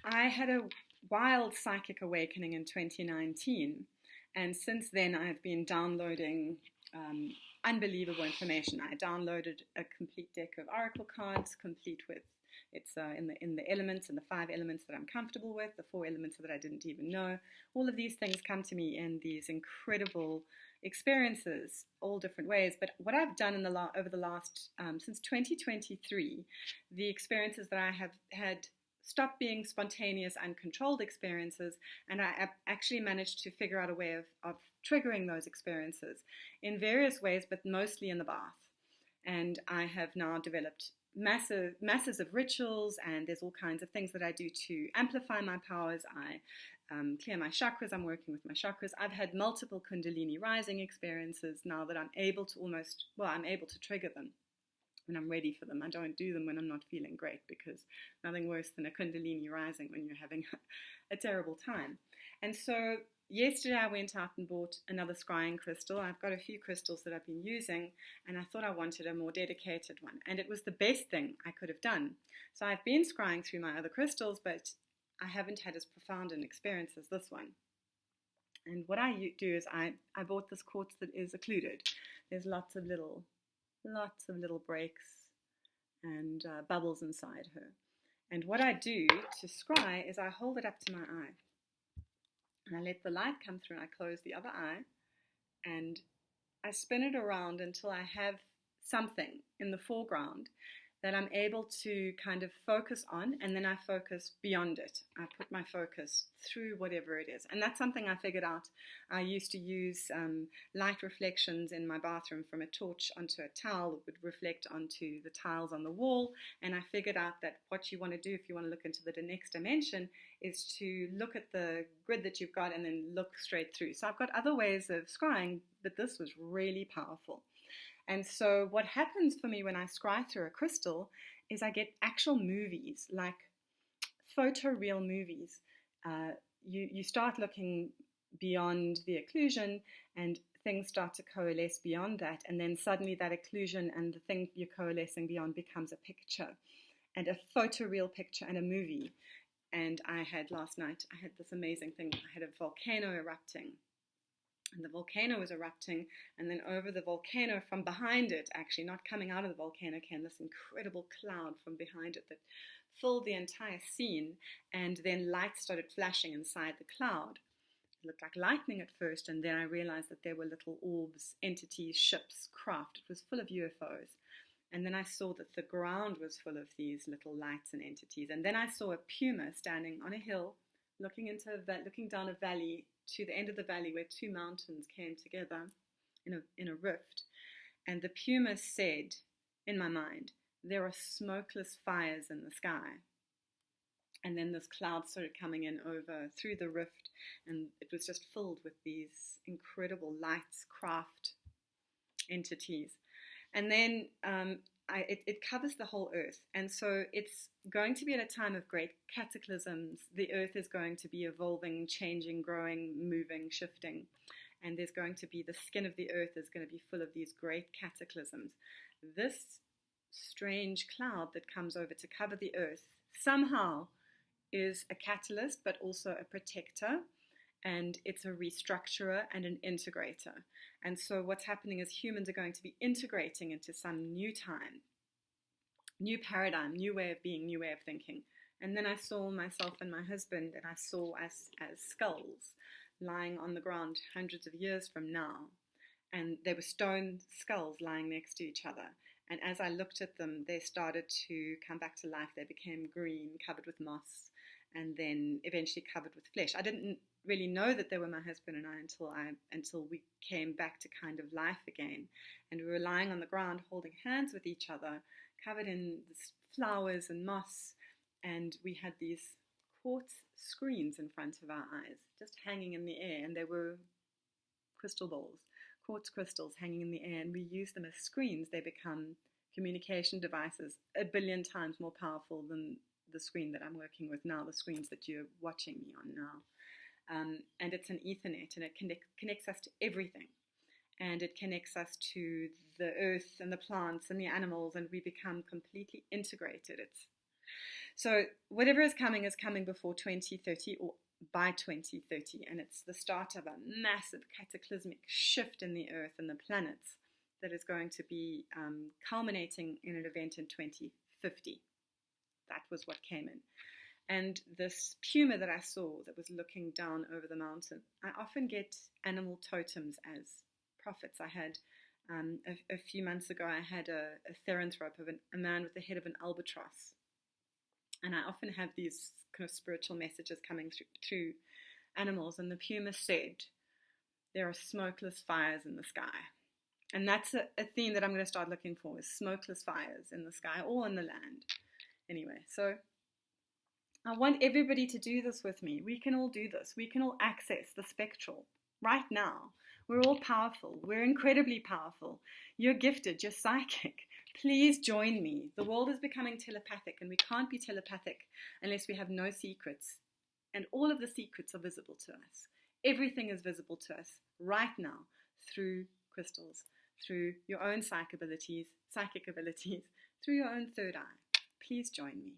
I had a wild psychic awakening in 2019, and since then I've been downloading unbelievable information. I downloaded a complete deck of oracle cards, complete with it's in the elements and the 5 elements that I'm comfortable with, the 4 elements that I didn't even know. All of these things come to me in these incredible experiences, all different ways. But what I've done over the last since 2023, the experiences that I have had stop being spontaneous, uncontrolled experiences, and I actually managed to figure out a way of triggering those experiences in various ways, but mostly in the bath. And I have now developed masses of rituals, and there's all kinds of things that I do to amplify my powers. I clear my chakras. I'm working with my chakras. I've had multiple Kundalini rising experiences now that I'm able to trigger them when I'm ready for them. I don't do them when I'm not feeling great, because nothing worse than a Kundalini rising when you're having a terrible time. And so yesterday I went out and bought another scrying crystal. I've got a few crystals that I've been using, and I thought I wanted a more dedicated one. And it was the best thing I could have done. So I've been scrying through my other crystals, but I haven't had as profound an experience as this one. And what I do is I bought this quartz that is occluded. There's lots of little breaks and bubbles inside her. And what I do to scry is I hold it up to my eye, and I let the light come through, and I close the other eye, and I spin it around until I have something in the foreground that I'm able to kind of focus on, and then I focus beyond it. I put my focus through whatever it is. And that's something I figured out. I used to use light reflections in my bathroom from a torch onto a towel that would reflect onto the tiles on the wall. And I figured out that what you want to do if you want to look into the next dimension is to look at the grid that you've got and then look straight through. So I've got other ways of scrying, but this was really powerful. And so what happens for me when I scry through a crystal is I get actual movies, like photoreal movies. You start looking beyond the occlusion, and things start to coalesce beyond that. And then suddenly that occlusion and the thing you're coalescing beyond becomes a picture, and a photoreal picture and a movie. And last night, I had this amazing thing. I had a volcano erupting. And the volcano was erupting, and then over the volcano, from behind it, actually, not coming out of the volcano, came this incredible cloud from behind it that filled the entire scene, and then lights started flashing inside the cloud. It looked like lightning at first, and then I realized that there were little orbs, entities, ships, craft. It was full of UFOs. And then I saw that the ground was full of these little lights and entities. And then I saw a puma standing on a hill, looking down a valley, to the end of the valley where 2 mountains came together in a rift. And the puma said, in my mind, there are smokeless fires in the sky. And then this cloud started coming in over through the rift, and it was just filled with these incredible lights, craft, entities. And then it covers the whole earth. And so it's going to be at a time of great cataclysms. The earth is going to be evolving, changing, growing, moving, shifting. And there's going to be, the skin of the earth is going to be full of these great cataclysms. This strange cloud that comes over to cover the earth somehow is a catalyst, but also a protector. And it's a restructurer and an integrator. And so what's happening is humans are going to be integrating into some new time, new paradigm, new way of being, new way of thinking. And then I saw myself and my husband, and I saw us as skulls lying on the ground hundreds of years from now. And they were stone skulls lying next to each other. And as I looked at them, they started to come back to life. They became green, covered with moss, and then eventually covered with flesh. I didn't really know that they were my husband and I until we came back to kind of life again. And we were lying on the ground holding hands with each other, covered in flowers and moss. And we had these quartz screens in front of our eyes, just hanging in the air. And they were crystal balls, quartz crystals hanging in the air. And we use them as screens. They become communication devices 1 billion times more powerful than the screen that I'm working with now, the screens that you're watching me on now. And it's an Ethernet, and it connects us to everything. And it connects us to the earth and the plants and the animals, and we become completely integrated. So whatever is coming before 2030 or by 2030, and it's the start of a massive cataclysmic shift in the Earth and the planets that is going to be culminating in an event in 2050. That was what came in. And this puma that I saw that was looking down over the mountain, I often get animal totems as prophets. I had, a few months ago, I had a therianthrope of a man with the head of an albatross. And I often have these kind of spiritual messages coming through animals. And the puma said, there are smokeless fires in the sky. And that's a theme that I'm going to start looking for, is smokeless fires in the sky or in the land. Anyway, so I want everybody to do this with me. We can all do this. We can all access the spectral right now. We're all powerful. We're incredibly powerful. You're gifted. You're psychic. Please join me. The world is becoming telepathic, and we can't be telepathic unless we have no secrets. And all of the secrets are visible to us. Everything is visible to us right now through crystals, through your own psychic abilities, through your own third eye. Please join me.